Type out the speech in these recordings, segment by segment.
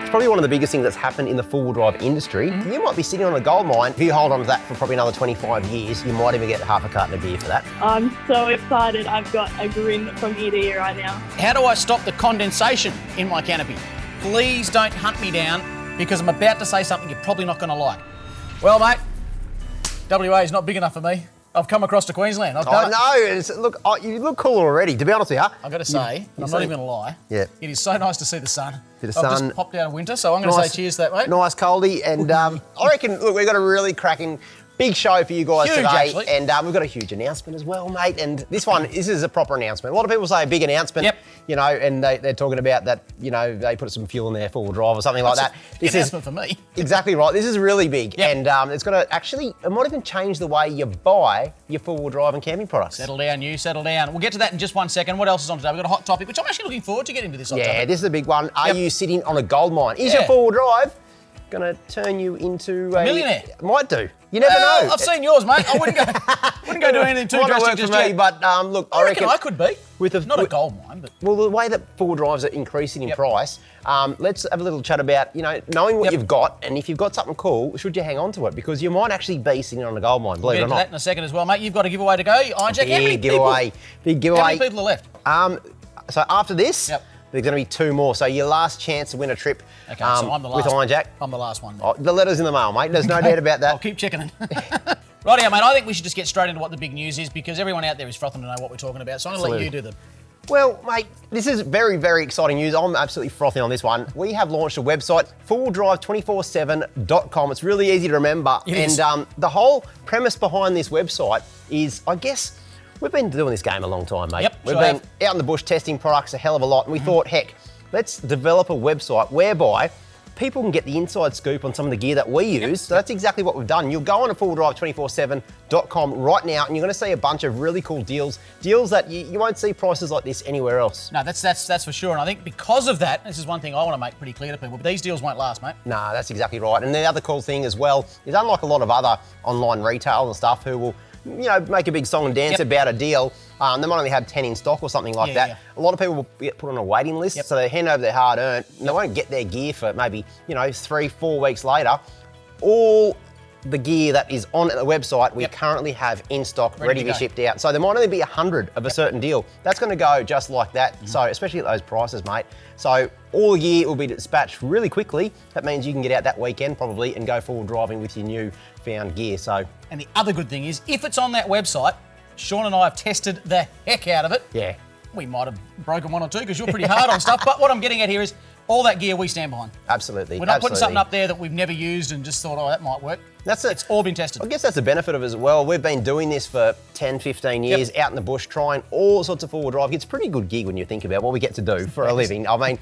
It's probably one of the biggest things that's happened in the four-wheel drive industry. You might be sitting on a gold mine. If you hold on to that for probably another 25 years, you might even get half a carton of beer for that. I'm so excited. I've got a grin from ear to ear right now. How do I stop the condensation in my canopy? Please don't hunt me down because I'm about to say something you're probably not going to like. Well, mate, WA is not big enough for me. I've come across to Queensland. Look, you look cool already, to be honest with you. I've got to say, and I'm not even going to lie, it is so nice to see the sun. Bit of I've sun. just popped out of winter, so I'm going to say cheers to that, mate. Nice coldie, and I reckon, look, we've got a really cracking big show for you guys Huge, today, actually. and we've got a huge announcement as well, mate. And this is a proper announcement. A lot of people say a big announcement, you know, and they're talking about that, you know, they put some fuel in their four-wheel drive or something like that. This announcement for me. Exactly right. This is really big, and it's going to actually, it might even change the way you buy your four-wheel drive and camping products. Settle down, you settle down. We'll get to that in just 1 second. What else is on today? We've got a hot topic, which I'm actually looking forward to getting into this hot topic. Yeah, this is a big one. Are you sitting on a gold mine? Is your four-wheel drive going to turn you into a millionaire? Might do. You never know. I've seen yours, mate. I wouldn't go do anything too drastic just yet. But look, I reckon I could be. Not a gold mine, but... Well, the way that four-wheel drives are increasing in price, let's have a little chat about, you know, knowing what you've got, and if you've got something cool, should you hang on to it? Because you might actually be sitting on a gold mine, believe it or not. We'll get to that in a second as well, mate. You've got a giveaway to go. Jack, Big giveaway. How many people are left? So after this... There's going to be 2 more, so your last chance to win a trip so I'm the last with Iron Jack. I'm the last one. The letter's in the mail, mate. There's no doubt about that. I'll keep checking it. Rightio, mate. I think we should just get straight into what the big news is because everyone out there is frothing to know what we're talking about. So I'm going to let you do them. Well, mate, this is very, very exciting news. I'm absolutely frothing on this one. We have launched a website, fourwheeldrive247.com. It's really easy to remember. The whole premise behind this website is, I guess, we've been doing this game a long time, mate. We've been out in the bush testing products a hell of a lot, and we thought, heck, let's develop a website whereby people can get the inside scoop on some of the gear that we use. So that's exactly what we've done. You'll go on to fourwheeldrive247.com right now, and you're going to see a bunch of really cool deals that you won't see prices like this anywhere else. No, that's for sure. And I think because of that, this is one thing I want to make pretty clear to people, but these deals won't last, mate. No, that's exactly right. And the other cool thing as well is, unlike a lot of other online retail and stuff who will, you know, make a big song and dance about a deal. They might only have 10 in stock or something like that. A lot of people will get put on a waiting list, so they hand over their hard-earned, and they won't get their gear for maybe, you know, 3-4 weeks later. All the gear that is on the website, we currently have in stock, ready to be shipped out. So there might only be 100 of a certain deal. That's going to go just like that. So especially at those prices, mate. So all the gear will be dispatched really quickly. That means you can get out that weekend probably and go forward driving with your new found gear. So, and the other good thing is, if it's on that website, Sean and I have tested the heck out of it. Yeah. We might have broken 1 or 2 because you're pretty hard on stuff. But what I'm getting at here is all that gear we stand behind. Absolutely. We're not putting something up there that we've never used and just thought, oh, that might work. It's all been tested. I guess that's the benefit of it as well. We've been doing this for 10, 15 years, out in the bush, trying all sorts of four-wheel drive. It's a pretty good gig when you think about what we get to do for a living. I mean,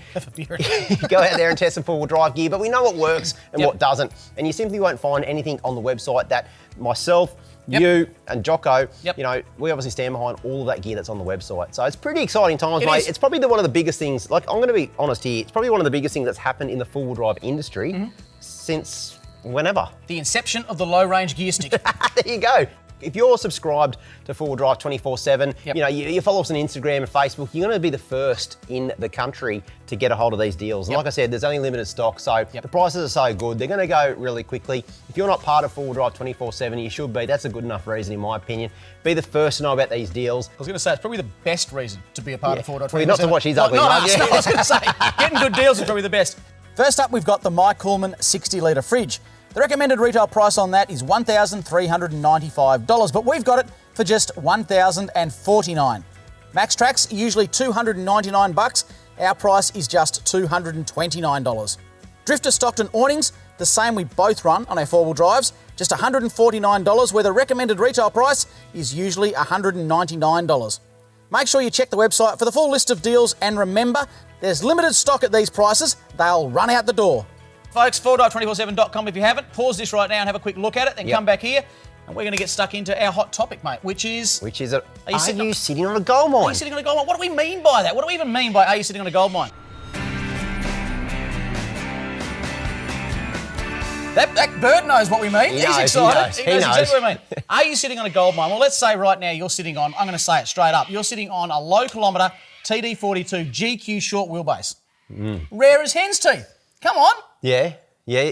go out there and test some four-wheel drive gear, but we know what works and what doesn't. And you simply won't find anything on the website that myself, you and Jocko, you know, we obviously stand behind all of that gear that's on the website. So it's pretty exciting times, mate. It's probably one of the biggest things, like, I'm going to be honest here, it's probably one of the biggest things that's happened in the four-wheel drive industry since whenever. The inception of the low-range gear stick. There you go. If you're subscribed to Four-Wheel Drive 24/7, you know, you follow us on Instagram and Facebook, you're going to be the first in the country to get a hold of these deals. And like I said, there's only limited stock, so the prices are so good. They're going to go really quickly. If you're not part of Four-Wheel Drive 24/7, you should be. That's a good enough reason, in my opinion. Be the first to know about these deals. I was going to say, it's probably the best reason to be a part of Four-Wheel Drive 24/7. Well, not to watch his ugly mug. No, I was going to say, getting good deals is probably the best. First up, we've got the My Coolman 60-litre fridge. The recommended retail price on that is $1,395, but we've got it for just $1,049. Max Track's usually $299. Our price is just $229. Drifter Stockton awnings, the same we both run on our four-wheel drives, just $149, where the recommended retail price is usually $199. Make sure you check the website for the full list of deals, and remember, there's limited stock at these prices. They'll run out the door. Folks, 4drive247.com if you haven't. Pause this right now and have a quick look at it, then come back here, and we're going to get stuck into our hot topic, mate, which is... Are you sitting on a gold mine? Are you sitting on a gold mine? What do we mean by that? What do we even mean by are you sitting on a gold mine? That bird knows what we mean. He's excited. He knows exactly what we mean. Are you sitting on a gold mine? Well, let's say right now you're sitting on, I'm going to say it straight up, you're sitting on a low kilometre TD42 GQ short wheelbase. Rare as hen's teeth. Come on. Yeah.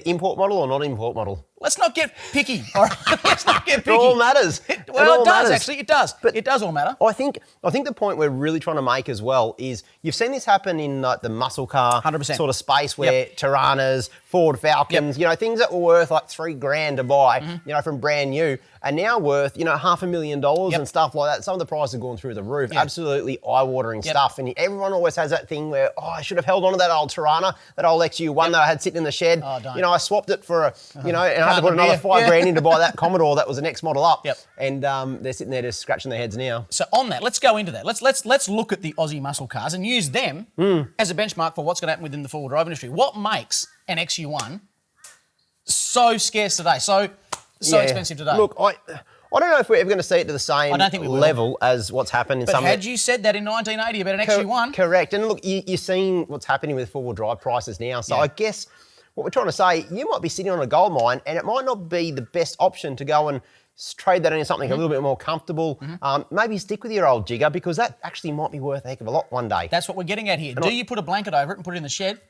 Import model or not import model? Let's not get picky. All right? Let's not get picky. It all matters. Well, it does, actually. It does. But it does all matter. I think the point we're really trying to make as well is you've seen this happen in like the muscle car 100%. sort of space where Tiranas, Ford Falcons, things that were worth like $3,000 to buy, from brand new are now worth, $500,000 and stuff like that. Some of the prices have gone through the roof. Absolutely eye-watering stuff. And everyone always has that thing where, I should have held on to that old Tirana, that old XU1 that I had sitting in the shed. Oh, don't. I swapped it for and I had to put another $5,000 in to buy that Commodore that was the next model up. And they're sitting there just scratching their heads now. So on that, let's go into that. Let's look at the Aussie muscle cars and use them as a benchmark for what's going to happen within the four-wheel drive industry. What makes an XU1 so scarce today, so expensive today? Look, I don't know if we're ever going to see it to the same level as what's happened in some... But had you said that in 1980 about an XU1... Correct. And look, you're seeing what's happening with four-wheel drive prices now. So I guess what we're trying to say, you might be sitting on a gold mine and it might not be the best option to go and trade that into something a little bit more comfortable. Maybe stick with your old jigger because that actually might be worth a heck of a lot one day. That's what we're getting at here. Do you put a blanket over it and put it in the shed,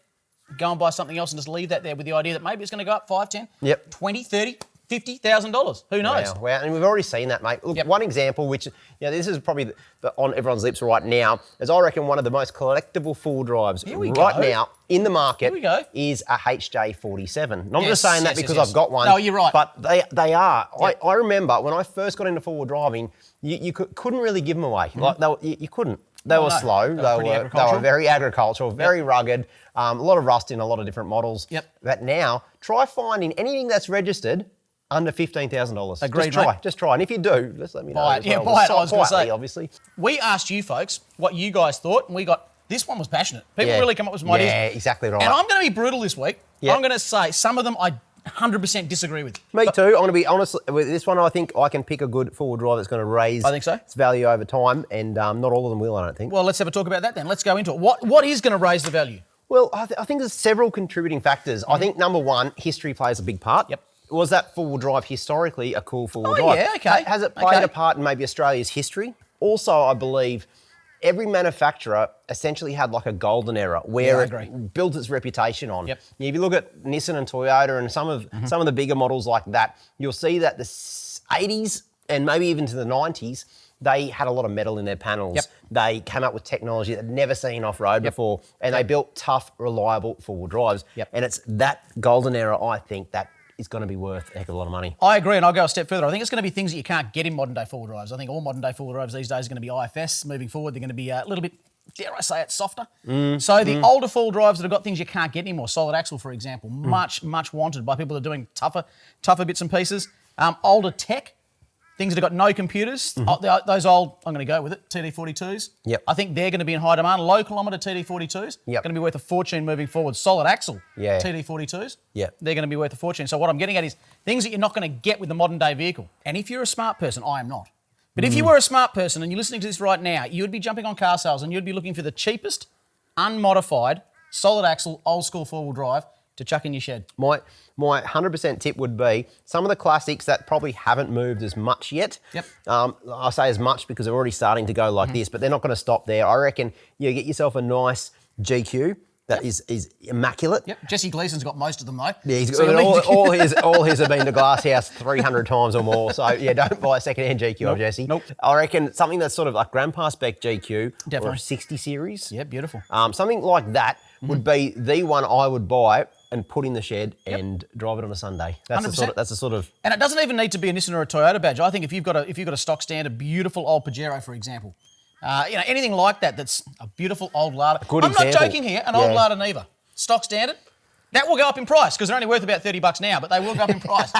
go and buy something else and just leave that there with the idea that maybe it's going to go up 5, 10, 20, 30, $50,000. Who knows? Wow. And we've already seen that, mate. Look, one example, which this is probably on everyone's lips right now, is I reckon one of the most collectible four-wheel drives right now in the market is a HJ47. Not just saying that because I've got one. No, you're right. But they are. I remember when I first got into four-wheel driving, you couldn't really give them away. Like you couldn't. They were slow. They were very agricultural, very rugged. A lot of rust in a lot of different models. But now, try finding anything that's registered under $15,000. Agreed, Just try. And if you do, just let me know. Buy it. Buy it. I was going to say. Obviously. We asked you folks what you guys thought, and we got... This one was passionate. People really come up with some ideas. Yeah, exactly right. And I'm going to be brutal this week. I'm going to say some of them I 100% disagree with. Me too. I'm going to be honest with this one. I think I can pick a good four-wheel drive that's going to raise its value over time, and not all of them will, I don't think. Well, let's have a talk about that then. Let's go into it. What is going to raise the value? Well, I think there's several contributing factors. I think, number one, history plays a big part. Was that four-wheel drive historically a cool four-wheel drive? Yeah, okay. Has it played a part in maybe Australia's history? Also, I believe every manufacturer essentially had like a golden era where it built its reputation on. If you look at Nissan and Toyota and some of the bigger models like that, you'll see that the 80s and maybe even to the 90s, they had a lot of metal in their panels. They came up with technology that they'd never seen off-road before, and they built tough, reliable four-wheel drives. And it's that golden era, I think, that is going to be worth a heck of a lot of money. I agree, and I'll go a step further. I think it's going to be things that you can't get in modern-day four-wheel drives. I think all modern-day four-wheel drives these days are going to be IFS. Moving forward, they're going to be a little bit, dare I say it, softer. So the older four-wheel drives that have got things you can't get anymore, solid axle, for example, much wanted by people that are doing tougher bits and pieces. Older tech, things that have got no computers, those old, I'm going to go with it, TD42s. I think they're going to be in high demand. Low kilometre TD42s, going to be worth a fortune moving forward. Solid axle TD42s, they're going to be worth a fortune. So what I'm getting at is things that you're not going to get with the modern day vehicle. And if you're a smart person, I am not. But if you were a smart person and you're listening to this right now, you would be jumping on car sales and you'd be looking for the cheapest, unmodified, solid axle, old school four-wheel drive to chuck in your shed. My 100% tip would be some of the classics that probably haven't moved as much yet. I say as much because they're already starting to go like this, but they're not going to stop there. I reckon you get yourself a nice GQ that is immaculate. Jesse Gleason's got most of them though. Yeah, he's got all his have been to Glass House 300 times or more. So yeah, don't buy a second-hand GQ of Jesse. I reckon something that's sort of like grandpa spec GQ or a 60 series. Yeah, beautiful. Something like that would be the one I would buy and put in the shed and drive it on a Sunday. That's the sort of. And it doesn't even need to be a Nissan or a Toyota badge. I think if you've got a stock standard, beautiful old Pajero, for example, anything like that that's a beautiful old Lada. I'm not joking here. An old Lada Niva, stock standard, that will go up in price because they're only worth about $30 now, but they will go up in price.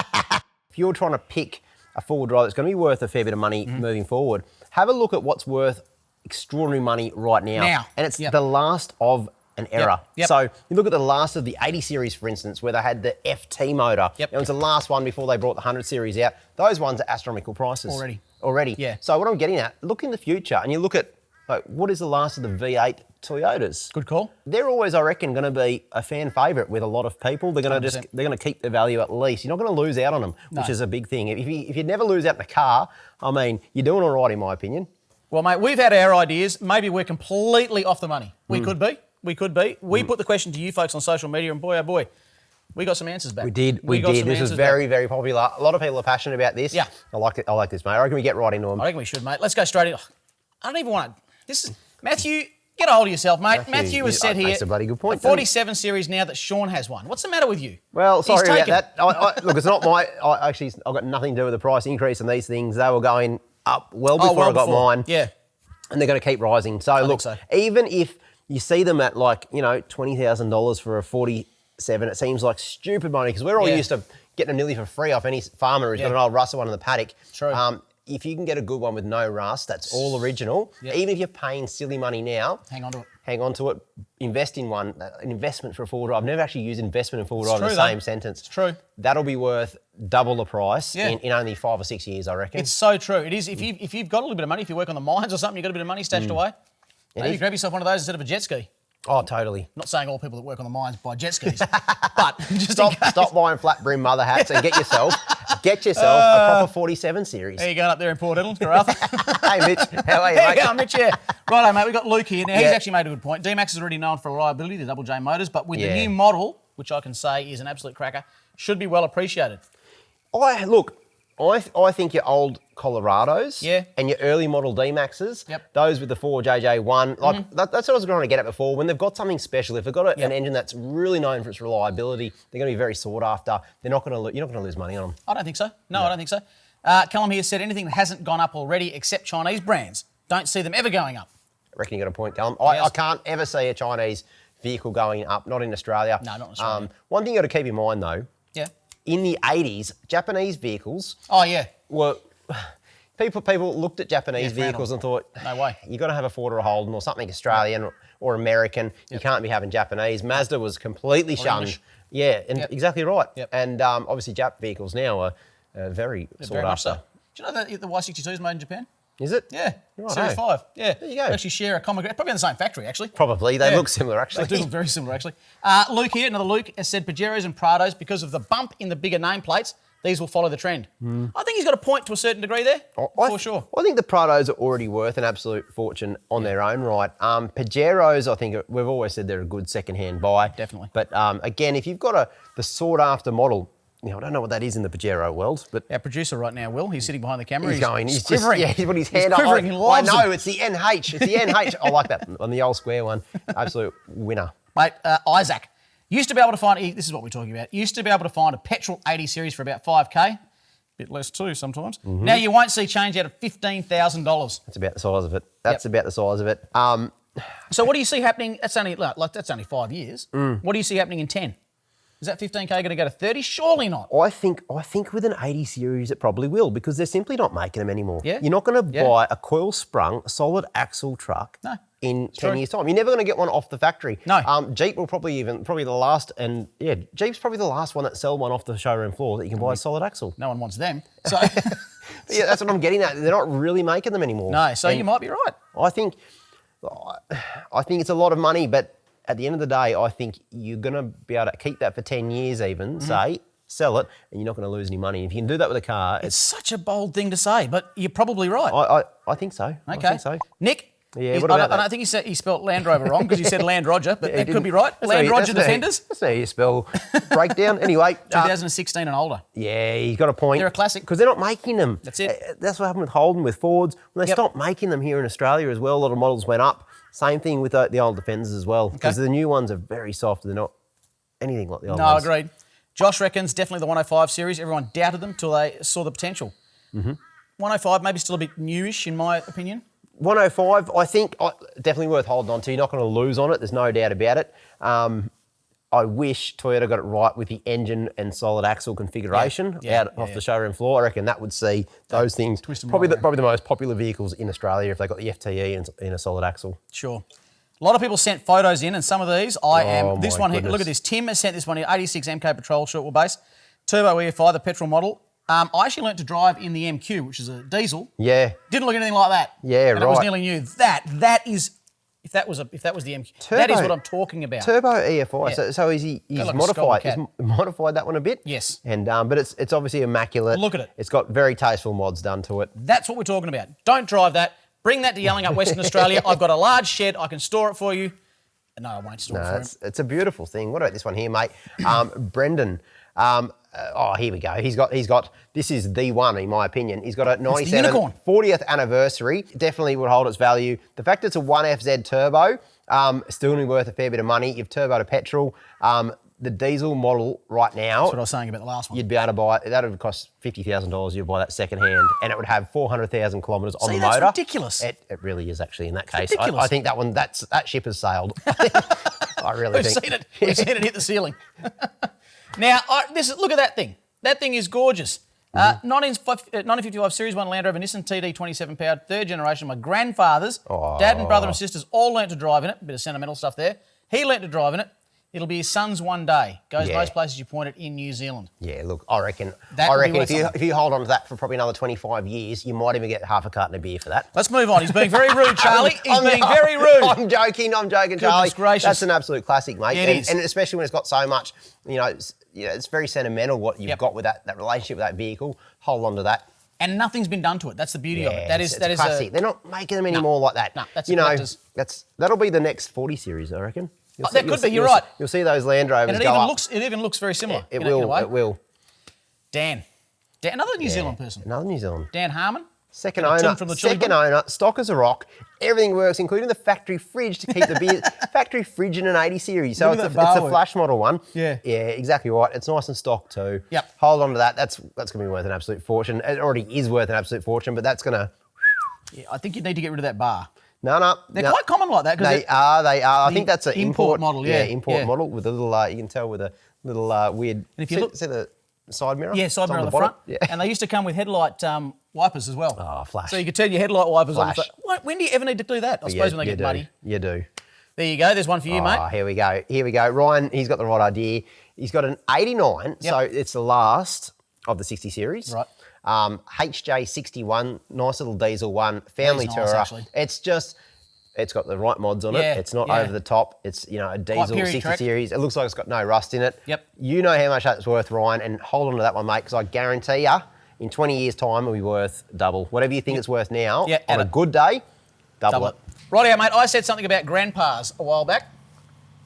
If you're trying to pick a four-wheel drive that's going to be worth a fair bit of money moving forward, have a look at what's worth extraordinary money right now. And it's the last of an era. So you look at the last of the 80 series, for instance, where they had the FT motor. It was the last one before they brought the 100 series out. Those ones are astronomical prices. Already. So what I'm getting at, look in the future and you look at what is the last of the V8 Toyotas. Good call. They're always, I reckon, going to be a fan favourite with a lot of people. They're going to keep their value at least. You're not going to lose out on them, which is a big thing. If you never lose out in a car, I mean, you're doing all right in my opinion. Well, mate, we've had our ideas. Maybe we're completely off the money. We could be. We could be. We put the question to you folks on social media, and boy, oh boy, we got some answers back. We did. This was very, very popular. A lot of people are passionate about this. Yeah. I like it. I like this, mate. I reckon we get right into them. I reckon we should, mate. Let's go straight in. I don't even want to. This is Matthew. Get a hold of yourself, mate. Matthew has said here. That's a bloody good point. The 47 series now that Sean has one. What's the matter with you? Well, sorry about that. Look, it's not my. I've got nothing to do with the price increase on these things. They were going up well before I got mine. Yeah. And they're going to keep rising. So look, even if you see them at like $20,000 for a 47, it seems like stupid money because we're all used to getting them nearly for free off any farmer who's got an old rusted one in the paddock. True. If you can get a good one with no rust, that's all original. Yep. Even if you're paying silly money now, hang on to it. Hang on to it. Invest in one. An investment for a four-wheel drive. I've never actually used investment and four-wheel drive in the same sentence. It's true. That'll be worth double the price in only 5 or 6 years, I reckon. It's so true. It is. If you've got a little bit of money, if you work on the mines or something, you've got a bit of money stashed away. Maybe grab yourself one of those instead of a jet ski. Oh, totally. I'm not saying all people that work on the mines buy jet skis, but just stop buying flat brim mother hats and get yourself a proper 47 series. Are you going up there in Port Edmonds for Arthur? Hey, Mitch. How are you, mate? Yeah, Mitch, yeah. Righto, mate. We've got Luke here. Now, he's actually made a good point. D-Max is already known for reliability, the Double J motors, but with the new model, which I can say is an absolute cracker, should be well appreciated. I think your old Colorados and your early model D-Maxes, those with the 4JJ1, that's what I was going to get at before. When they've got something special, if they've got an engine that's really known for its reliability, they're going to be very sought after. You're not going to lose money on them. I don't think so. No, I don't think so. Callum here said anything that hasn't gone up already except Chinese brands. Don't see them ever going up. I reckon you got a point, Callum. I can't ever see a Chinese vehicle going up, not in Australia. No, not in Australia. One thing you got to keep in mind, though, in the 80s, Japanese vehicles were... People looked at Japanese vehicles and thought, no way. You've got to have a Ford or a Holden or something Australian or American. You can't be having Japanese. Mazda was completely shunned. English. Yeah, and exactly right. And obviously Jap vehicles now are very sought after. So. Do you know that the Y62 is made in Japan? Is it? Yeah. Right, Series 5. Yeah. There you go. They actually share a common... Probably in the same factory, actually. Probably. They look similar, actually. They do look very similar, actually. Luke here, another Luke, has said Pajeros and Prados, because of the bump in the bigger nameplates, these will follow the trend. I think he's got a point to a certain degree there, for sure. I think the Prados are already worth an absolute fortune on their own right. Pajeros, I think, we've always said they're a good second-hand buy. Definitely. But again, if you've got the sought-after model, I don't know what that is in the Pajero world, but... Our producer right now, Will, he's sitting behind the camera. He's quivering. He's put his hand up. Quivering. I know, it's the NH. It's the NH. I like that on the old square one. Absolute winner. Mate, Isaac. Used to be able to find, this is what we're talking about, used to be able to find a petrol 80 series for about 5K. Bit less too sometimes. Now you won't see change out of $15,000. That's about the size of it. That's about the size of it. So what do you see happening? That's only 5 years. What do you see happening in 10? Is that 15K going to go to 30? Surely not. I think with an 80 series it probably will because they're simply not making them anymore. Yeah. You're not going to buy a coil sprung, solid axle truck in 10 years' time. You're never going to get one off the factory. No. Jeep will probably the last, and Jeep's probably the last one that sell one off the showroom floor that you can buy a solid axle. No one wants them. So yeah, that's what I'm getting at. They're not really making them anymore. No, so you might be right. I think it's a lot of money, but at the end of the day, I think you're going to be able to keep that for 10 years even, sell it, and you're not going to lose any money. If you can do that with a car... It's such a bold thing to say, but you're probably right. I think so. Okay. I think so. Nick? Yeah, what about that? I think he spelled Land Rover wrong because he said Land Roger, but that could be right. Land Roger Defenders? That's how you spell breakdown. Anyway. 2016 and older. Yeah, he's got a point. They're a classic. Because they're not making them. That's it. That's what happened with Holden, with Fords. When they stopped making them here in Australia as well, a lot of models went up. Same thing with the old Defenders as well, because the new ones are very soft. They're not anything like the old ones. No, agreed. Josh reckons definitely the 105 series. Everyone doubted them till they saw the potential. 105 maybe still a bit newish in my opinion. 105, I think, definitely worth holding on to. You're not going to lose on it. There's no doubt about it. I wish Toyota got it right with the engine and solid axle configuration off the showroom floor. I reckon that would see those things probably the most popular vehicles in Australia if they got the FTE and a solid axle. Sure. A lot of people sent photos in, and some of these this one here. Look at this. Tim has sent this one here. 86 MK Patrol short wheelbase, turbo EFI, the petrol model. I actually learnt to drive in the MQ, which is a diesel. Yeah. Didn't look anything like that. Yeah, and right. It was nearly new. That is. If that was the MQ, that is what I'm talking about. Turbo EFI. Yeah. So he's modified. He's modified that one a bit. Yes. And but it's obviously immaculate. Look at it. It's got very tasteful mods done to it. That's what we're talking about. Don't drive that. Bring that to Yelling Up Western Australia. I've got a large shed. I can store it for you. No, I won't store it No, for him. it's a beautiful thing. What about this one here, mate? Brendan. Here we go. He's got. This is the one, in my opinion. He's got a 97 40th anniversary. Definitely would hold its value. The fact it's a 1FZ turbo, still going to be worth a fair bit of money. You've turbo to petrol. The diesel model right now. That's what I was saying about the last one. You'd be able to buy it. That would cost $50,000. You'd buy that second hand, and it would have 400,000 kilometres on the motor. That's ridiculous. It really is actually in that case. I think that ship has sailed. I really think. We've seen it hit the ceiling. Now, look at that thing. That thing is gorgeous. 1955 Series 1 Land Rover Nissan TD 27 powered, third generation. My grandfathers, dad and brother and sisters all learnt to drive in it. A bit of sentimental stuff there. He learnt to drive in it. It'll be his son's one day. Goes most places you pointed in New Zealand. Yeah, look, I reckon if you hold on to that for probably another 25 years, you might even get half a carton of beer for that. Let's move on. He's being very rude, Charlie. He's being very rude. I'm joking, Charlie. Gracious. That's an absolute classic, mate. Yeah, it is. And especially when it's got so much, it's very sentimental what you've got with that relationship with that vehicle. Hold on to that. And nothing's been done to it. That's the beauty of it. That is classic. They're not making them anymore like that. No, that's that'll be the next 40 series, I reckon. That could be. You're right. You'll see those Land Rovers go up. It even looks very similar. It will. Dan, another New Zealand person. Another New Zealand. Dan Harmon. Second owner, stock as a rock. Everything works, including the factory fridge to keep the beer. Factory fridge in an 80 series. So it's a flash model one. Yeah. Yeah, exactly right. It's nice and stock too. Yep. Hold on to that. That's going to be worth an absolute fortune. It already is worth an absolute fortune, but that's going to... Yeah, I think you need to get rid of that bar. No. They're quite common like that. They are. I think that's an import model. Yeah, import model with a little, you can tell with a little weird... And if you look... See the side mirror? Yeah, side mirror on the front. Yeah. And they used to come with headlight wipers as well. Oh, flash. So you could turn your headlight wipers on. When do you ever need to do that? I suppose when they get muddy. You do. There you go. There's one for you, mate. Here we go. Ryan, he's got the right idea. He's got an 89, so it's the last of the 60 series. Right. HJ61, nice little diesel one, family tourer. Actually. It's got the right mods on it. It's not over the top. It's a diesel 60 series. It looks like it's got no rust in it. Yep. You know how much that's worth, Ryan, and hold on to that one, mate, because I guarantee you, in 20 years' time, it'll be worth double. Whatever you think it's worth now, on a good day, double it. Rightio, mate. I said something about grandpas a while back.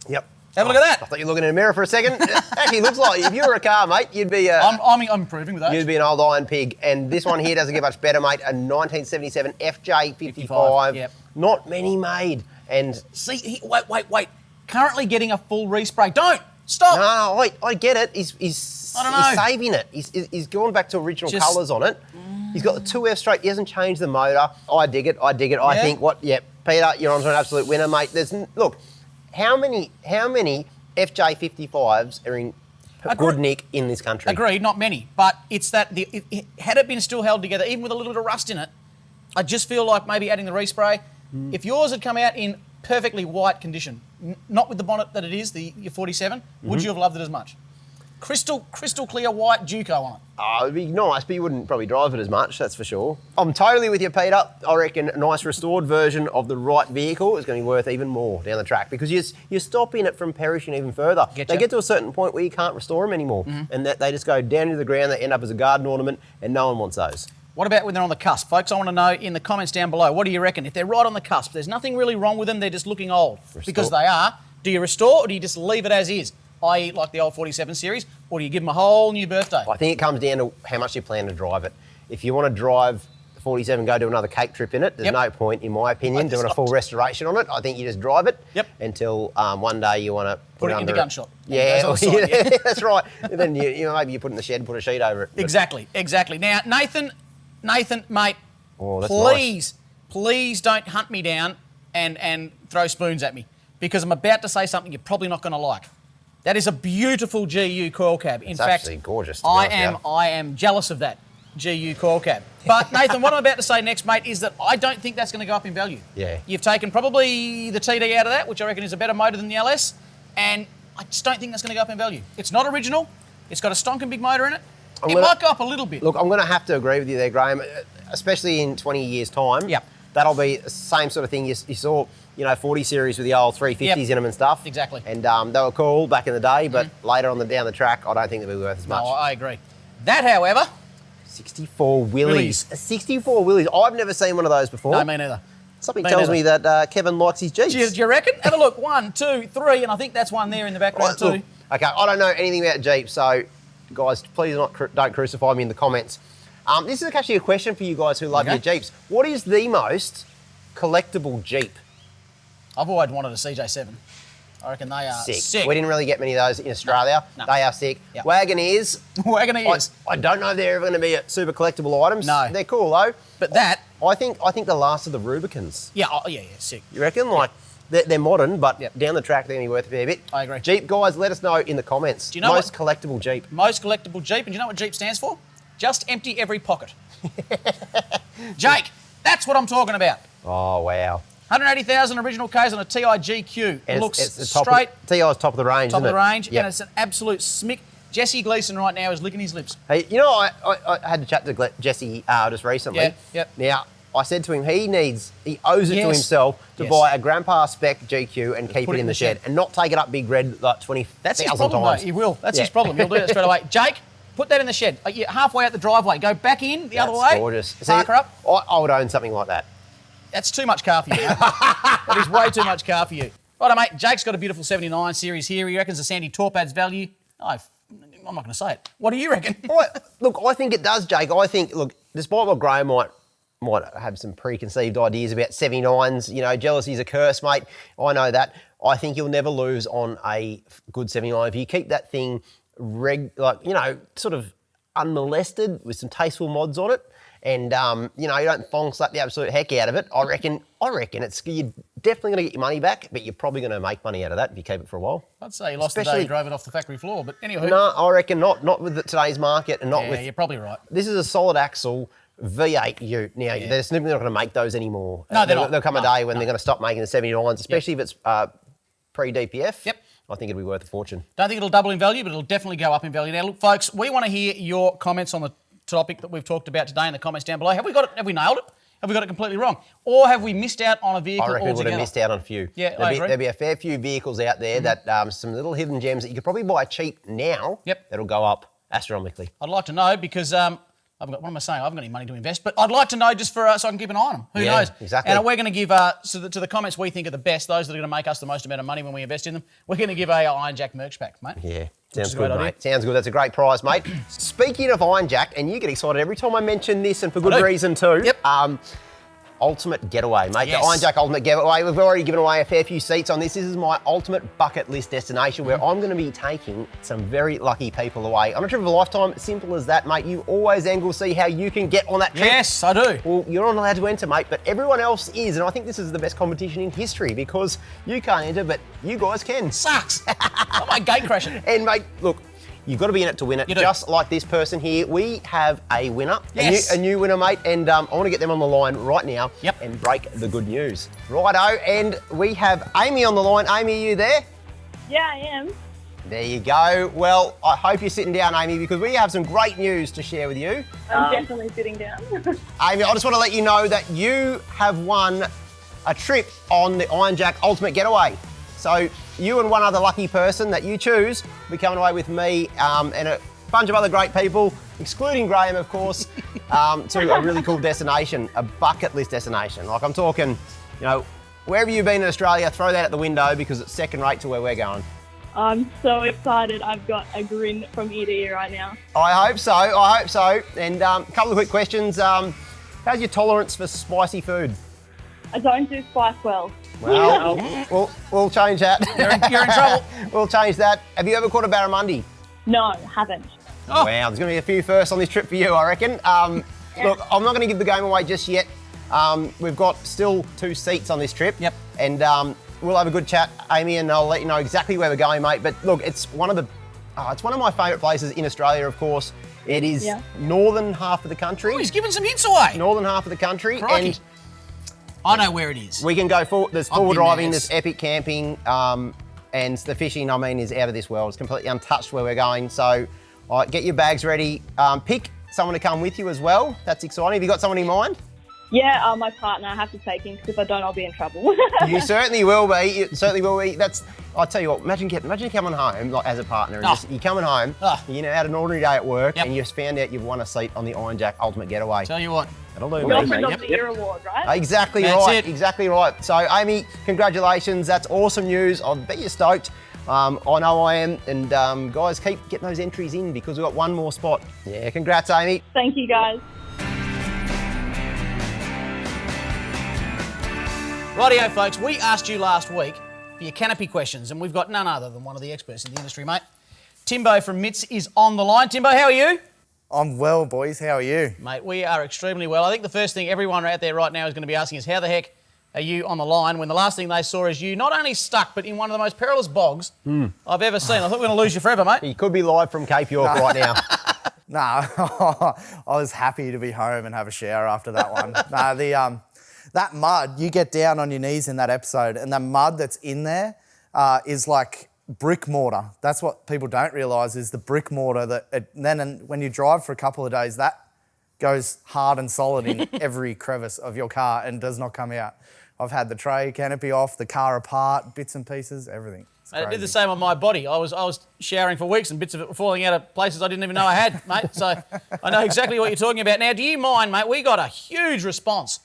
Yep. Have a look at that. I thought you were looking in a mirror for a second. It actually looks like if you were a car, mate, you'd be... I'm improving with that. You'd be an old iron pig. And this one here doesn't get much better, mate. A 1977 FJ55. Yep. Not many made. And... See, wait. Currently getting a full respray. Don't! Stop! No, wait, I get it. He's saving it. He's gone back to original colours on it. He's got the 2F straight. He hasn't changed the motor. I dig it. I think Peter, you're onto an absolute winner, mate. Look, how many FJ55s are in good nick in this country? Agreed, not many. But it's that, had it been still held together, even with a little bit of rust in it, I just feel like maybe adding the respray, if yours had come out in perfectly white condition, not with the bonnet that it is, your 47, would you have loved it as much? Crystal clear white Duco on it. Oh, it'd be nice, but you wouldn't probably drive it as much, that's for sure. I'm totally with you, Peter. I reckon a nice restored version of the right vehicle is going to be worth even more down the track because you're stopping it from perishing even further. They get to a certain point where you can't restore them anymore and that they just go down into the ground, they end up as a garden ornament and no one wants those. What about when they're on the cusp? Folks, I want to know in the comments down below, what do you reckon? If they're right on the cusp, there's nothing really wrong with them, they're just looking old. Because they are. Do you restore or do you just leave it as is? I.e. like the old 47 series, or do you give them a whole new birthday? I think it comes down to how much you plan to drive it. If you want to drive the 47, go do another cake trip in it, there's no point, in my opinion, doing a full restoration on it. I think you just drive it until one day you want to put it in the gun shop. Yeah, that's right. And then maybe you put it in the shed and put a sheet over it. Exactly. Now, Nathan, mate, please don't hunt me down and throw spoons at me because I'm about to say something you're probably not going to like. That is a beautiful GU coil cab. In fact, actually gorgeous. I am jealous of that GU coil cab. But Nathan, what I'm about to say next, mate, is that I don't think that's going to go up in value. Yeah. You've taken probably the TD out of that, which I reckon is a better motor than the LS, and I just don't think that's going to go up in value. It's not original. It's got a stonking big motor in it. It might go up a little bit. Look, I'm going to have to agree with you there, Graham, especially in 20 years' time. Yep. That'll be the same sort of thing you saw, 40 series with the old 350s in them and stuff. Exactly. And they were cool back in the day, but later on down the track, I don't think they'll be worth as much. No, I agree. That, however... 64 Willys. 64 Willys. I've never seen one of those before. No, me neither. Something tells me that Kevin likes his Jeeps. Do you reckon? Have a look. 1, 2, 3, and I think that's one there in the background too. Look, okay, I don't know anything about Jeeps, so guys, please don't crucify me in the comments. This is actually a question for you guys who love your Jeeps. What is the most collectible Jeep? I've always wanted a CJ7. I reckon they are sick. We didn't really get many of those in Australia. No. They are sick. Yep. Wagoneers. Wagoneers. I don't know if they're ever going to be super collectible items. No. They're cool though. But that... I think the last of the Rubicons. Yeah, sick. You reckon? Like, they're modern, but down the track they're going to be worth a fair bit. I agree. Jeep guys, let us know in the comments. Do you know most collectible Jeep? Most collectible Jeep. And do you know what Jeep stands for? Just empty every pocket. Jake, that's what I'm talking about. Oh, wow. 180,000 original Ks on a TI GQ. It looks it's straight. TI's top of the range, Top of the range, Yep. and it's an absolute smick. Jesse Gleason right now is licking his lips. Hey, you know, I had to chat to Jesse just recently. Yeah, yep. Now, I said to him, he owes it to Yes. himself to Yes. buy a grandpa spec GQ and keep put it in the shed and not take it up Big Red like 20,000 That's his times. problem, mate. He will. That's his problem. He'll do that straight away. Jake, put that in the shed. You're halfway out the driveway. Go back in the other way. That's gorgeous. Park her up. I would own something like that. That's too much car for you, mate. That is way too much car for you. Righto, mate. Jake's got a beautiful 79 series here. He reckons the Sandy Torp adds value. I'm not going to say it. What do you reckon? Look, I think it does, Jake. I think, look, despite what Graham might have some preconceived ideas about 79s, you know, jealousy's a curse, mate. I know that. I think you'll never lose on a good 79 if you keep that thing sort of unmolested with some tasteful mods on it. And, you don't thong slap the absolute heck out of it. I reckon you're definitely going to get your money back, but you're probably going to make money out of that if you keep it for a while. I'd say you lost the day you drove it off the factory floor, but anyway. No, I reckon not. Not with today's market and not with... Yeah, you're probably right. This is a solid axle V8 ute. Now, they're simply not going to make those anymore. No, they're not. There'll come a day when they're going to stop making the 79s, especially if it's pre-DPF. Yep. I think it'd be worth a fortune. Don't think it'll double in value, but it'll definitely go up in value. Now, look, folks, we want to hear your comments on the topic that we've talked about today in the comments down below. Have we got it? Have we nailed it? Have we got it completely wrong? Or have we missed out on a vehicle I reckon we would altogether? have missed out on a few. Yeah, I agree. There'll be a fair few vehicles out there that some little hidden gems that you could probably buy cheap now. Yep. That'll go up astronomically. I'd like to know because what am I saying? I haven't got any money to invest, but I'd like to know just for so I can keep an eye on them. Who knows? Exactly. And we're going to give to the comments we think are the best, those that are going to make us the most amount of money when we invest in them. We're going to give a Iron Jack merch pack, mate. Yeah, sounds good, mate. Sounds good. That's a great prize, mate. Speaking of Iron Jack, and you get excited every time I mention this, and for good reason too. Yep. Ultimate Getaway, mate. Yes. The Iron Jack Ultimate Getaway. We've already given away a fair few seats on this. This is my ultimate bucket list destination where I'm going to be taking some very lucky people away on a trip of a lifetime. Simple as that, mate. You always angle see how you can get on that trip. Yes, I do. Well, you're not allowed to enter, mate, but everyone else is. And I think this is the best competition in history because you can't enter, but you guys can. Sucks. I might gate crash it. And, mate, look, you've got to be in it to win it. You do. Just like this person here, we have a winner, Yes. a new winner, mate, and I want to get them on the line right now Yep. and break the good news. Righto, and we have Amy on the line. Amy, are you there? Yeah, I am. There you go. Well, I hope you're sitting down, Amy, because we have some great news to share with you. I'm definitely sitting down. Amy, I just want to let you know that you have won a trip on the Iron Jack Ultimate Getaway. So you and one other lucky person that you choose will be coming away with me and a bunch of other great people, excluding Graham, of course, to a really cool destination, a bucket list destination. Like I'm talking, wherever you've been in Australia, throw that out the window because it's second rate to where we're going. I'm so excited. I've got a grin from ear to ear right now. I hope so. And a couple of quick questions. How's your tolerance for spicy food? I don't do spice well. Well, we'll change that. You're in trouble. We'll change that. Have you ever caught a barramundi? No, haven't. Oh. Wow, there's going to be a few firsts on this trip for you, I reckon. Look, I'm not going to give the game away just yet. We've got still 2 seats on this trip. Yep. And we'll have a good chat, Amy, and I'll let you know exactly where we're going, mate. But look, it's one of my favourite places in Australia, of course. It is northern half of the country. Oh, he's giving some hints away. Northern half of the country. Crikey. And I know where it is. we can go forward. There's I've forward been there, driving, there's epic camping, and the fishing, is out of this world. It's completely untouched where we're going. So get your bags ready. Pick someone to come with you as well. That's exciting. Have you got someone in mind? Yeah, my partner. I have to take him because if I don't, I'll be in trouble. You certainly will be. You certainly will be. I'll tell you what, imagine coming home, like as a partner, and you're coming home, you know, had an ordinary day at work, and you just found out you've won a seat on the Iron Jack Ultimate Getaway. Tell you what. That'll do, Girlfriend of the Year award, right? Exactly right, exactly right. So, Amy, congratulations. That's awesome news. I bet you're stoked. I know I am. And guys, keep getting those entries in because we've got one more spot. Yeah, congrats, Amy. Thank you, guys. Rightio, folks, we asked you last week for your canopy questions, and we've got none other than one of the experts in the industry, mate. Timbo from Mitts is on the line. Timbo, how are you? I'm well, boys. How are you? Mate, we are extremely well. I think the first thing everyone out there right now is going to be asking is how the heck are you on the line when the last thing they saw is you not only stuck, but in one of the most perilous bogs I've ever seen. I thought we were going to lose you forever, mate. You could be live from Cape York right now. Nah, I was happy to be home and have a shower after that one. That mud, you get down on your knees in that episode, and the mud that's in there is like brick mortar. That's what people don't realise is the brick mortar then when you drive for a couple of days, that goes hard and solid in every crevice of your car and does not come out. I've had the tray canopy off, the car apart, bits and pieces, everything. I did the same on my body. I was showering for weeks and bits of it were falling out of places I didn't even know I had, mate. So I know exactly what you're talking about. Now, do you mind, mate? We got a huge response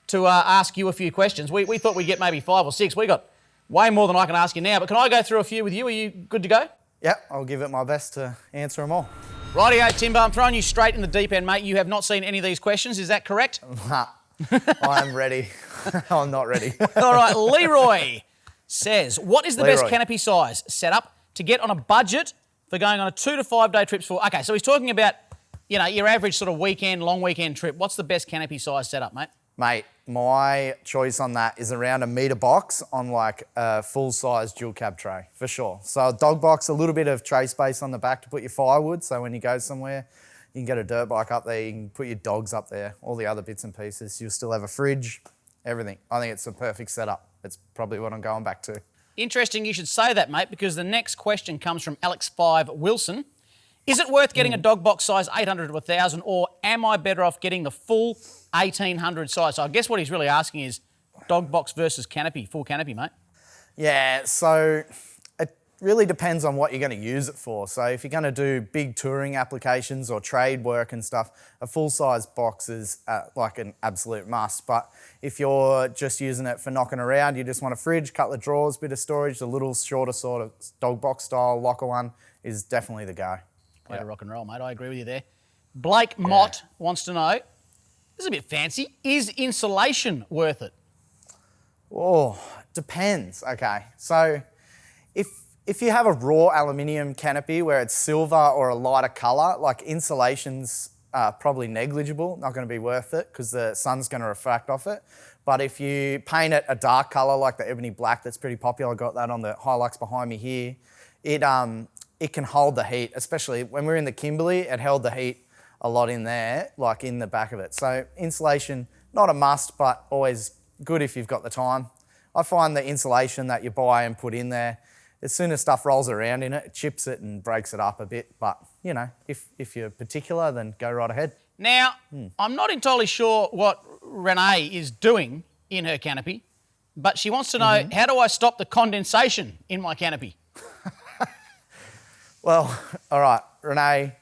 to ask you a few questions. We thought we'd get maybe 5 or 6. We got way more than I can ask you now, but can I go through a few with you? Are you good to go? Yep, I'll give it my best to answer them all. Rightio, Timbo, I'm throwing you straight in the deep end, mate. You have not seen any of these questions, is that correct? Nah, I am ready. I'm not ready. All right, Leroy says, what is the best canopy size setup to get on a budget for going on a 2 to 5 day trips for? Okay, so he's talking about, you know, your average sort of weekend, long weekend trip. What's the best canopy size setup, mate? Mate, my choice on that is around a metre box on like a full-size dual cab tray, for sure. So a dog box, a little bit of tray space on the back to put your firewood, so when you go somewhere, you can get a dirt bike up there, you can put your dogs up there, all the other bits and pieces. You'll still have a fridge, everything. I think it's a perfect setup. It's probably what I'm going back to. Interesting you should say that, mate, because the next question comes from Alex5 Wilson. Is it worth getting a dog box size 800 to 1,000, or am I better off getting the full 1,800 size? So I guess what he's really asking is dog box versus canopy, full canopy, mate. Yeah, so it really depends on what you're going to use it for. So if you're going to do big touring applications or trade work and stuff, a full-size box is like an absolute must. But if you're just using it for knocking around, you just want a fridge, couple of drawers, bit of storage, the little shorter sort of dog box style locker one is definitely the go. Way to rock and roll, mate. I agree with you there. Blake Mott wants to know, this is a bit fancy, is insulation worth it? Oh, depends. Okay, so if you have a raw aluminium canopy where it's silver or a lighter colour, like insulation's probably negligible, not going to be worth it because the sun's going to refract off it. But if you paint it a dark colour like the ebony black, that's pretty popular. I got that on the Hilux behind me here. It can hold the heat, especially when we're in the Kimberley, it held the heat a lot in there, like in the back of it. So insulation, not a must, but always good if you've got the time. I find the insulation that you buy and put in there, as soon as stuff rolls around in it, it chips it and breaks it up a bit. But, you know, if you're particular, then go right ahead. Now, I'm not entirely sure what Renee is doing in her canopy, but she wants to know, how do I stop the condensation in my canopy? Well, all right, Renee.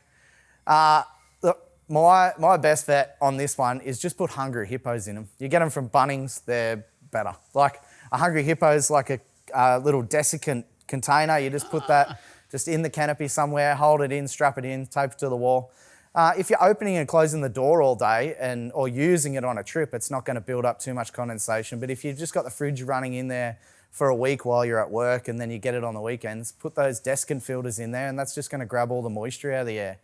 Look, my best bet on this one is just put Hungry Hippos in them. You get them from Bunnings, they're better. Like a Hungry Hippo is like a little desiccant container. You just put that just in the canopy somewhere, hold it in, strap it in, tape it to the wall. If you're opening and closing the door all day or using it on a trip, it's not going to build up too much condensation. But if you've just got the fridge running in there for a week while you're at work and then you get it on the weekends, put those desiccant filters in there and that's just going to grab all the moisture out of the air.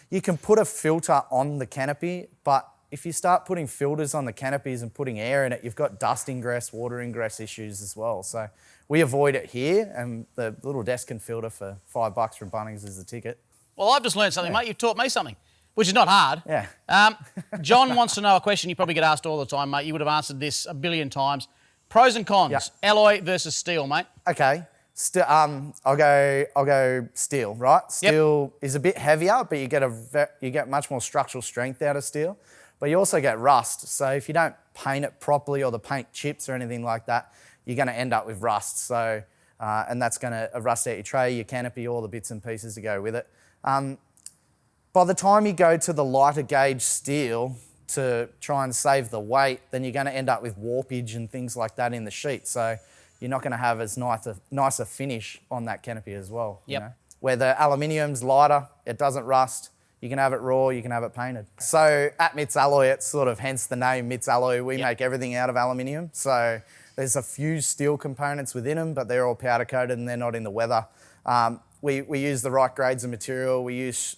You can put a filter on the canopy, but if you start putting filters on the canopies and putting air in it, you've got dust ingress, water ingress issues as well. So we avoid it here, and the little desiccant filter for $5 from Bunnings is the ticket. Well, I've just learned something, mate. You've taught me something, which is not hard. Yeah. John wants to know a question you probably get asked all the time, mate. You would have answered this a billion times. Pros and cons, alloy versus steel, mate. Okay. I'll go steel, right? Steel is a bit heavier, but you get much more structural strength out of steel. But you also get rust. So if you don't paint it properly or the paint chips or anything like that, you're going to end up with rust. So and that's going to rust out your tray, your canopy, all the bits and pieces to go with it. By the time you go to the lighter gauge steel to try and save the weight, then you're going to end up with warpage and things like that in the sheet. So you're not going to have as nice a finish on that canopy as well. Yep. You know? Where the aluminium's lighter, it doesn't rust. You can have it raw, you can have it painted. So at Mitts Alloy, it's sort of hence the name Mitts Alloy. We make everything out of aluminium. So there's a few steel components within them, but they're all powder coated and they're not in the weather. We use the right grades of material. We use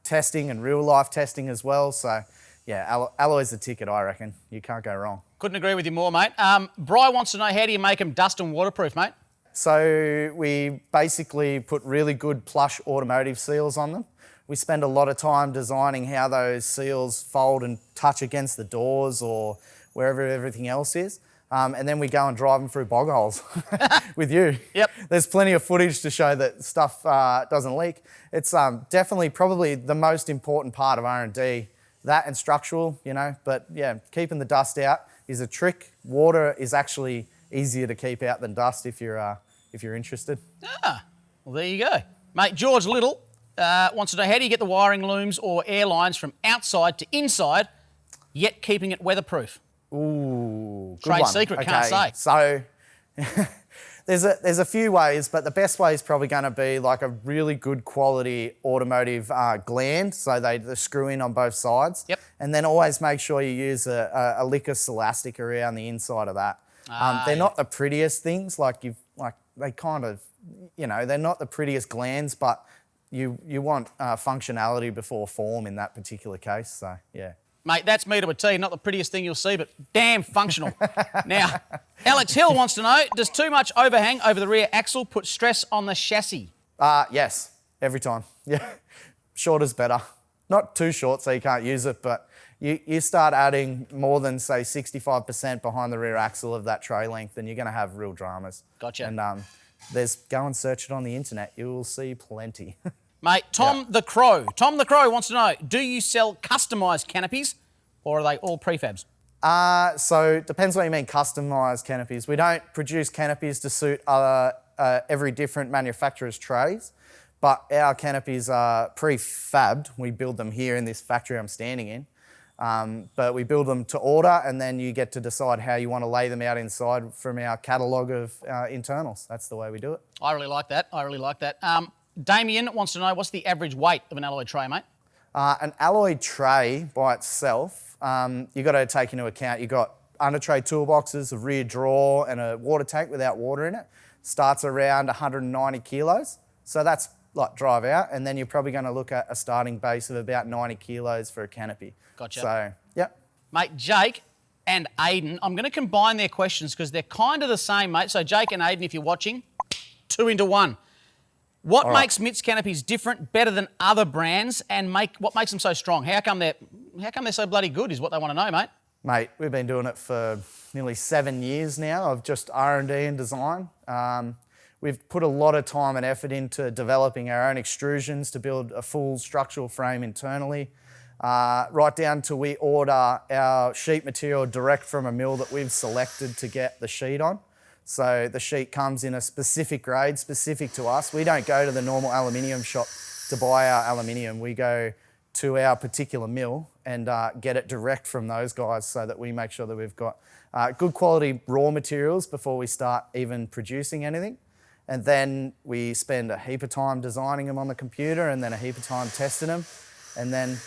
testing and real life testing as well. So yeah, alloy's the ticket, I reckon. You can't go wrong. Couldn't agree with you more, mate. Bri wants to know, how do you make them dust and waterproof, mate? So we basically put really good plush automotive seals on them. We spend a lot of time designing how those seals fold and touch against the doors or wherever everything else is. And then we go and drive them through bog holes with you. Yep. There's plenty of footage to show that stuff doesn't leak. It's definitely probably the most important part of R&D, that and structural, you know. But yeah, keeping the dust out is a trick. Water is actually easier to keep out than dust if you're interested. Ah, well, there you go. Mate, George Little wants to know, how do you get the wiring looms or air lines from outside to inside, yet keeping it weatherproof? Ooh, good Trade one. secret, okay, can't say. So there's a few ways, but the best way is probably going to be like a really good quality automotive gland, so they screw in on both sides. Yep. And then always make sure you use a lick of Celastic around the inside of that. They're not the prettiest things, they kind of, you know, they're not the prettiest glands, but you want functionality before form in that particular case. So yeah. Mate, that's me to a T. Not the prettiest thing you'll see, but damn functional. Now, Alex Hill wants to know, does too much overhang over the rear axle put stress on the chassis? Yes, every time. Yeah, shorter's better. Not too short so you can't use it, but you start adding more than, say, 65% behind the rear axle of that tray length and you're going to have real dramas. Gotcha. And go and search it on the internet. You will see plenty. Mate, Tom the Crow wants to know, do you sell customised canopies or are they all prefabs? So it depends what you mean, customised canopies. We don't produce canopies to suit every different manufacturer's trays, but our canopies are prefabbed. We build them here in this factory I'm standing in. But we build them to order and then you get to decide how you want to lay them out inside from our catalogue of internals. That's the way we do it. I really like that. Damien wants to know, what's the average weight of an alloy tray, mate? An alloy tray by itself, you've got to take into account, you've got under tray toolboxes, a rear drawer and a water tank without water in it. Starts around 190 kilos. So that's like drive out. And then you're probably going to look at a starting base of about 90 kilos for a canopy. Gotcha. So, yep. Mate, Jake and Aiden, I'm going to combine their questions because they're kind of the same, mate. So Jake and Aiden, if you're watching, 2 into 1. What makes Mitts canopies different, better than other brands, and what makes them so strong? How come they're so bloody good is what they want to know, mate. Mate, we've been doing it for nearly 7 years now of just R&D and design. We've put a lot of time and effort into developing our own extrusions to build a full structural frame internally, right down to we order our sheet material direct from a mill that we've selected to get the sheet on. So the sheet comes in a specific grade, specific to us. We don't go to the normal aluminium shop to buy our aluminium. We go to our particular mill and get it direct from those guys so that we make sure that we've got good quality raw materials before we start even producing anything. And then we spend a heap of time designing them on the computer and then a heap of time testing them. And then,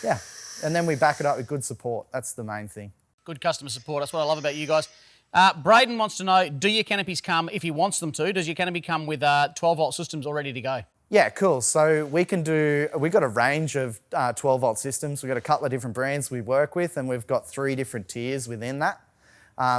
and then we back it up with good support. That's the main thing. Good customer support. That's what I love about you guys. Braden wants to know, do your canopies come, if he wants them to, does your canopy come with 12-volt systems all ready to go? Yeah, cool. So we've got a range of 12-volt systems. We've got a couple of different brands we work with and we've got 3 different tiers within that.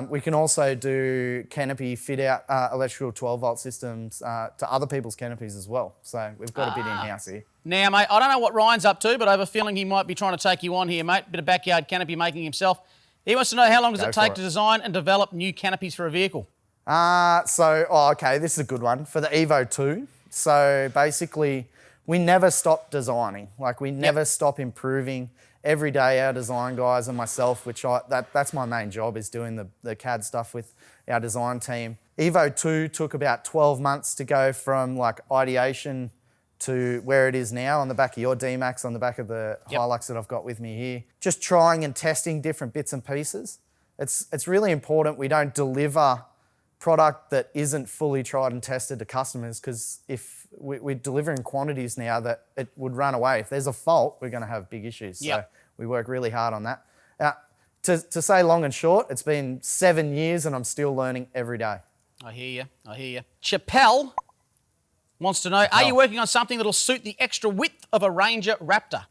We can also do canopy fit-out electrical 12-volt systems to other people's canopies as well. So we've got a bit in-house here. Now, mate, I don't know what Ryan's up to, but I have a feeling he might be trying to take you on here, mate. Bit of backyard canopy making himself. He wants to know, how long does it take to design and develop new canopies for a vehicle? Okay, this is a good one. For the Evo 2, so basically we never stop designing. Like we never stop improving. Every day our design guys and myself, that's my main job, is doing the CAD stuff with our design team. Evo 2 took about 12 months to go from like ideation to where it is now on the back of your D-Max, on the back of the Hilux that I've got with me here. Just trying and testing different bits and pieces. It's really important we don't deliver product that isn't fully tried and tested to customers, because if we're delivering quantities now that it would run away. If there's a fault, we're going to have big issues. So we work really hard on that. To say long and short, it's been 7 years and I'm still learning every day. I hear you. Chappelle wants to know, are you working on something that'll suit the extra width of a Ranger Raptor?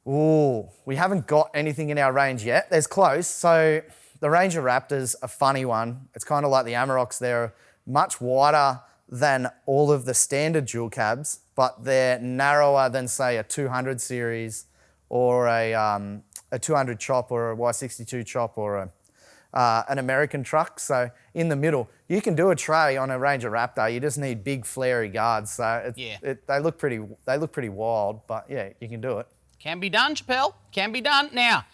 Ooh, we haven't got anything in our range yet. There's close. So the Ranger Raptor's a funny one. It's kind of like the Amaroks. They're much wider than all of the standard dual cabs, but they're narrower than, say, a 200 series or a 200 chop or a Y62 chop or an American truck. So in the middle, you can do a tray on a Ranger Raptor. You just need big flary guards. So they look pretty wild, but yeah, you can do it. Can be done, Chappelle. Can be done. Now,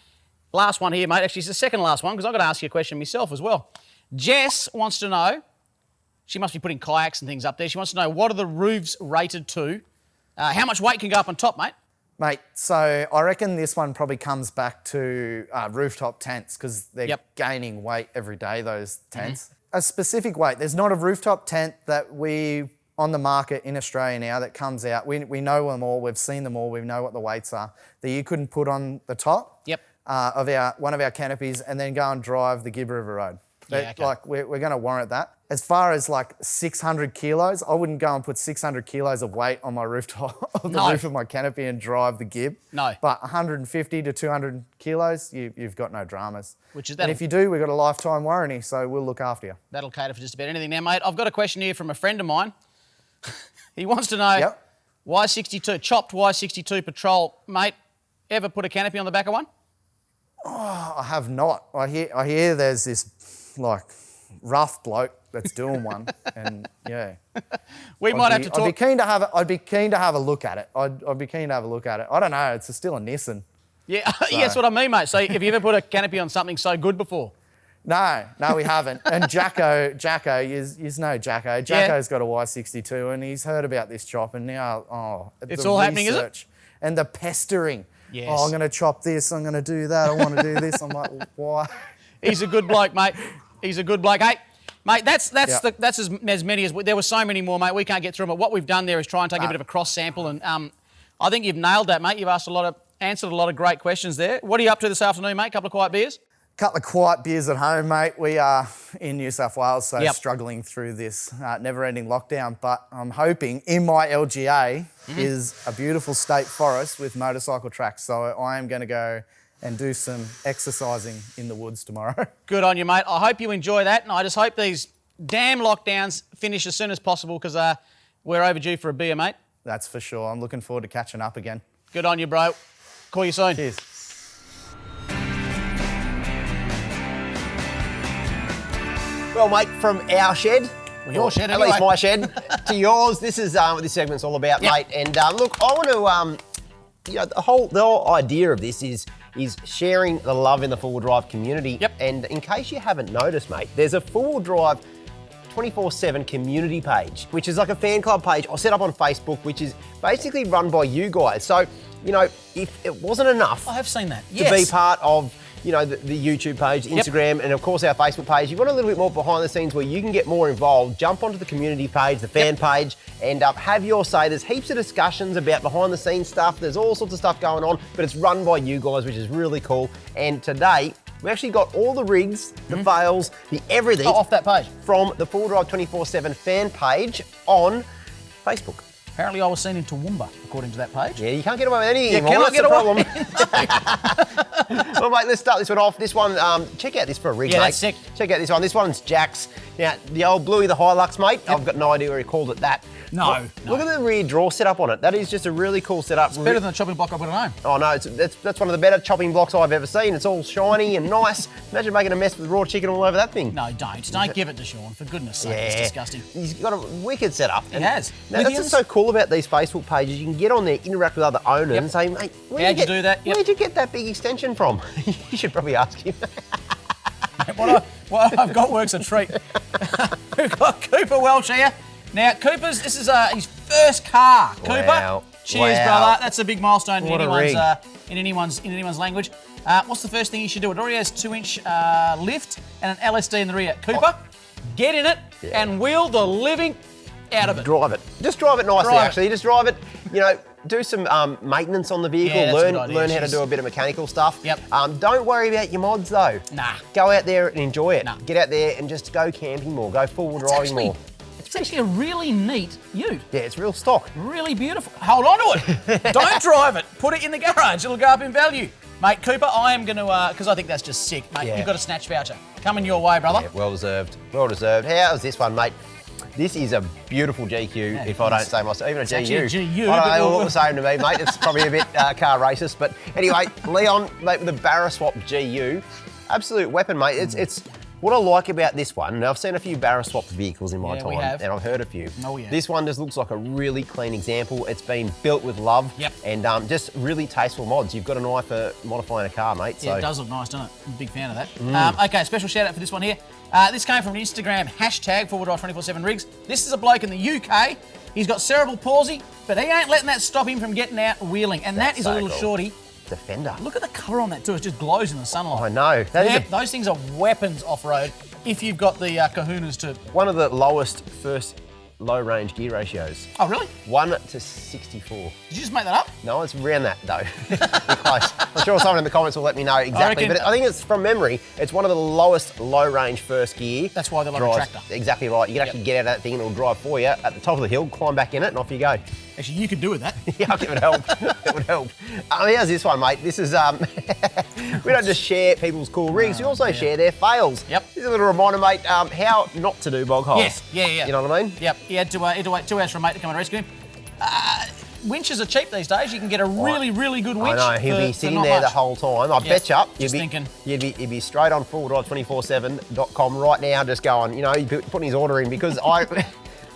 last one here, mate. Actually, it's the second last one because I've got to ask you a question myself as well. Jess wants to know, she must be putting kayaks and things up there. She wants to know, what are the roofs rated to? How much weight can go up on top, mate? Mate, so I reckon this one probably comes back to rooftop tents, because they're gaining weight every day, those tents. A specific weight. There's not a rooftop tent that on the market in Australia now that comes out. We know them all. We've seen them all. We know what the weights are that you couldn't put on the top of one of our canopies and then go and drive the Gibb River Road. Like we're going to warrant that. As far as like 600 kilos, I wouldn't go and put 600 kilos of weight on my rooftop, on the roof of my canopy and drive the Gibb. No. But 150 to 200 kilos, you've got no dramas. And if you do, we've got a lifetime warranty, so we'll look after you. That'll cater for just about anything. Now, mate, I've got a question here from a friend of mine. He wants to know, Y62, chopped Y62 Patrol, mate, ever put a canopy on the back of one? Oh, I have not. I hear there's this like rough bloke that's doing one, and yeah. Have to talk. I'd be keen to have a look at it. I'd be keen to have a look at it. I don't know. It's still a Nissan. Yeah, so. That's what I mean, mate. So have you ever put a canopy on something so good before? No, we haven't. And Jacko, you know Jacko. Jacko's got a Y62 and he's heard about this chop, and now, it's all happening, is it? And the pestering. Yes. Oh, I'm going to chop this, I'm going to do that, I want to do this. I'm like, why? He's a good bloke, mate. He's a good bloke. Hey, mate, that's as many as... There were so many more, mate. We can't get through them. But what we've done there is try and take a bit of a cross sample, and I think you've nailed that, mate. You've answered a lot of great questions there. What are you up to this afternoon, mate? Couple of quiet beers? Couple of quiet beers at home, mate. We are in New South Wales, so struggling through this never-ending lockdown. But I'm hoping in my LGA is a beautiful state forest with motorcycle tracks. So I am going to go and do some exercising in the woods tomorrow. Good on you, mate. I hope you enjoy that, and I just hope these damn lockdowns finish as soon as possible, because we're overdue for a beer, mate. That's for sure. I'm looking forward to catching up again. Good on you, bro. Call you soon. Cheers. Well, mate, from our shed, your shed, at least my shed, to yours. This is what this segment's all about, mate. And look, I want to, the whole idea of this is sharing the love in the four-wheel drive community. Yep. And in case you haven't noticed, mate, there's a four-wheel drive 24/7 community page, which is like a fan club page I set up on Facebook, which is basically run by you guys. So, if it wasn't enough, I have seen that. To be part of the YouTube page, Instagram, and of course our Facebook page. You want a little bit more behind the scenes where you can get more involved, jump onto the community page, the fan page, and have your say. There's heaps of discussions about behind the scenes stuff. There's all sorts of stuff going on, but it's run by you guys, which is really cool. And today, we actually got all the rigs, the fails, the everything off that page from the Full Drive 24/7 fan page on Facebook. Apparently I was seen in Toowoomba, according to that page. Yeah, you can't get away with anything. You cannot get away. Well, mate, let's start this one off. This one, check out this for a rig, mate. That's sick. Check out this one. This one's Jack's. Now, the old Bluey, the Hilux, mate. I've got no idea where he called it that. No. Look at the rear draw setup on it. That is just a really cool setup. It's better than the chopping block I've got at home. Oh, no, that's one of the better chopping blocks I've ever seen. It's all shiny and nice. Imagine making a mess with raw chicken all over that thing. No, don't. Don't give it to Sean, for goodness sake. It's disgusting. He's got a wicked setup. He has. Now, that's what's so cool about these Facebook pages. You can get on there, interact with other owners and say, mate, how'd you do that? Where'd you get that big extension from? You should probably ask him. What I've got works a treat. We've got Cooper Welch here. Now, Cooper's, this is his first car. Cooper, Wow. cheers, Wow. brother. That's a big milestone What a in anyone's language. What's the first thing you should do? It already has 2-inch lift and an LSD in the rear. Cooper, get in it and wheel the living out of it. Drive it. Just drive it nicely, Drive it. actually. Just drive it. You know, do some maintenance on the vehicle. Yeah, that's a good idea. Learn how to do a bit of mechanical stuff. Yep. Don't worry about your mods, though. Nah. Go out there and enjoy it. Nah. Get out there and just go camping more. Go forward driving more. It's actually a really neat ute. Yeah, it's real stock. Really beautiful. Hold on to it. Don't drive it. Put it in the garage. It'll go up in value. Mate, Cooper, I am going to, because I think that's just sick. Mate, Yeah. you've got a snatch voucher. Coming your way, brother. Yeah, well deserved. Well deserved. How's this one, mate? This is a beautiful GQ, Yeah, if I don't say myself. Even a actually a GU. GU, I don't but know, we'll- all the same to me, mate. It's probably a bit car racist. But anyway, Leon, mate, with the Barra Swap GU, absolute weapon, mate. It's what I like about this one. Now, I've seen a few Barra Swap vehicles in my Yeah, we time, have. and I've heard a few. Oh, yeah. This one just looks like a really clean example. It's been built with love. Yep. And just really tasteful mods. You've got an eye for modifying a car, mate. Yeah, So it does look nice, doesn't it? I'm a big fan of that. Okay, special shout out for this one here. This came from an Instagram hashtag 4WD247 Rigs. This is a bloke in the UK. He's got cerebral palsy, but he ain't letting that stop him from getting out wheeling. And That's that is so a little cool. shorty. Defender. Look at the colour on that too. It just glows in the sunlight. I know. That is Yeah, those things are weapons off-road if you've got the kahunas to... one of the lowest first low-range gear ratios. Oh, really? 1:64. Did you just make that up? No, it's around that though. We're close. I'm sure someone in the comments will let me know exactly, reckon- but I think it's from memory. It's one of the lowest low-range first gear. That's why they're like a drives. tractor. Exactly right. You can actually get out of that thing and it'll drive for you at the top of the hill, climb back in it, and off you go. Actually, you could do with that. Yeah, it would help. It would help. How's this one, mate? This is we don't just share people's cool rigs. We also share their fails. Yep. This is a little reminder, mate. How not to do bog holes. Yes, yeah. You know what I mean? Yep, he had to wait 2 hours for a mate to come and rescue him. Winches are cheap these days. You can get a really, really good winch. I know, he'll for- be for sitting not there the much. whole time. I bet you, just thinking. You'd be straight on forwardrive247.com right now, just going, you know, putting his order in, because I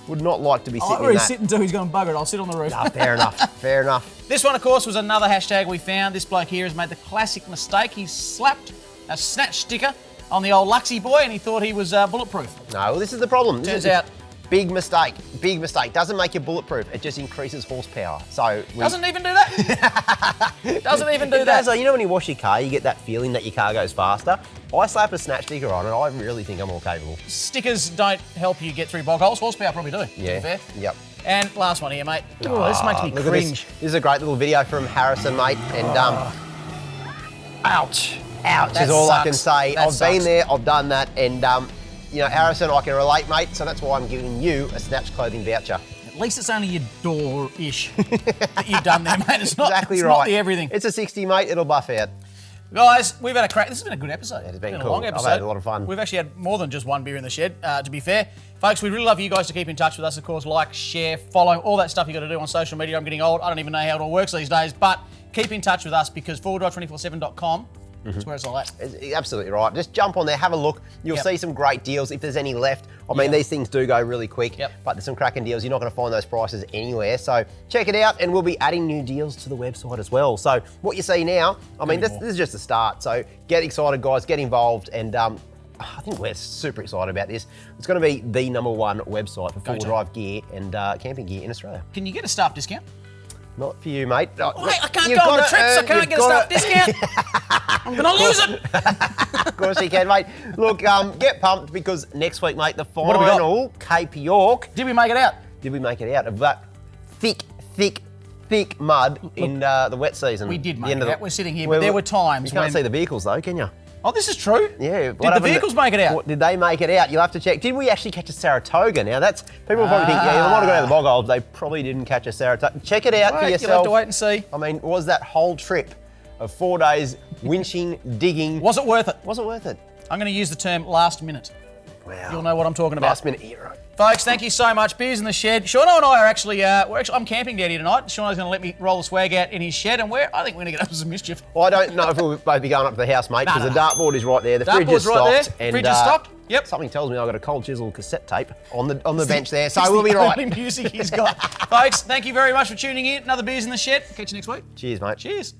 would not like to be sitting Where in he's that. sitting too, he's going, bugger it, I'll sit on the roof. Ah, fair enough, fair enough. This one, of course, was another hashtag we found. This bloke here has made the classic mistake. He's slapped a snatch sticker on the old Luxy boy and he thought he was bulletproof. No, well, this is the problem. Turns out- Big mistake, big mistake. Doesn't make you bulletproof, it just increases horsepower. So Doesn't even do that. Doesn't even do It that. does, though. You know when you wash your car, you get that feeling that your car goes faster? I slap a snatch sticker on and I really think I'm more capable. Stickers don't help you get through bog holes. Horsepower probably do, to be fair. Yep. And last one here, mate. Oh, this makes me Look at cringe. this. This is a great little video from Harrison, mate. And ouch. Ouch That is all I can sucks. say. That I've been sucks. there, I've done that, and you know, Harrison, I can relate, mate. So that's why I'm giving you a Snatch clothing voucher. At least it's only your door-ish that you've done there, mate. It's not, Exactly it's right. not the everything. It's a 60, mate. It'll buff out. Guys, we've had a crack. This has been a good episode. It's been a cool. long I've episode. had a lot of fun. We've actually had more than just one beer in the shed, to be fair. Folks, we'd really love you guys to keep in touch with us. Of course, like, share, follow, all that stuff you got to do on social media. I'm getting old. I don't even know how it all works these days. But keep in touch with us because forwarddrive247.com is where it's all at. It's absolutely right. Just jump on there, have a look. You'll Yep. see some great deals if there's any left. I mean, Yep. these things do go really quick, Yep. but there's some cracking deals. You're not going to find those prices anywhere. So check it out, and we'll be adding new deals to the website as well. So what you see now, I mean, this is just a start. So get excited, guys. Get involved, and I think we're super excited about this. It's going to be the #1 website for Go four-wheel team. drive gear and camping gear in Australia. Can you get a staff discount? Not for you, mate. Wait, I can't You've go on the gotta trips. I earn- can't you've get a staff gotta- discount. I'm going to lose it. Of course you can, mate. Look, get pumped because next week, mate, the do we got? final Cape York. Did we make it out? Did we make it out of that thick mud in the wet season? We did The make end it of out. We're sitting here, but there were times You can't when... see the vehicles though, can you? Oh, this is true. Yeah. Did the vehicles make it out? Did they make it out? You'll have to check. Did we actually catch a Saratoga? Now that's, people probably think, yeah, they might have gone out of the bog holes. They probably didn't catch a Saratoga. Check it out for Wait, yourself. you'll have to wait and see. I mean, was that whole trip of 4 days winching, digging? Was it worth it? Was it worth it? I'm going to use the term last minute. Wow. You'll know what I'm talking about. Last minute hero. Folks, thank you so much. Beers in the shed. Shauno and I are actually, I'm camping down here tonight. Shauno's going to let me roll the swag out in his shed, and I think we're going to get up to some mischief. Well, I don't know if we'll both be going up to the house, mate, because No. the dartboard is right there. The fridge is Dartboard's right stocked. there. Fridge is stocked. Yep. Something tells me I've got a cold chisel cassette tape on the bench there, so we'll be The right. only music he's got. Folks, thank you very much for tuning in. Another Beers in the Shed. Catch you next week. Cheers, mate. Cheers.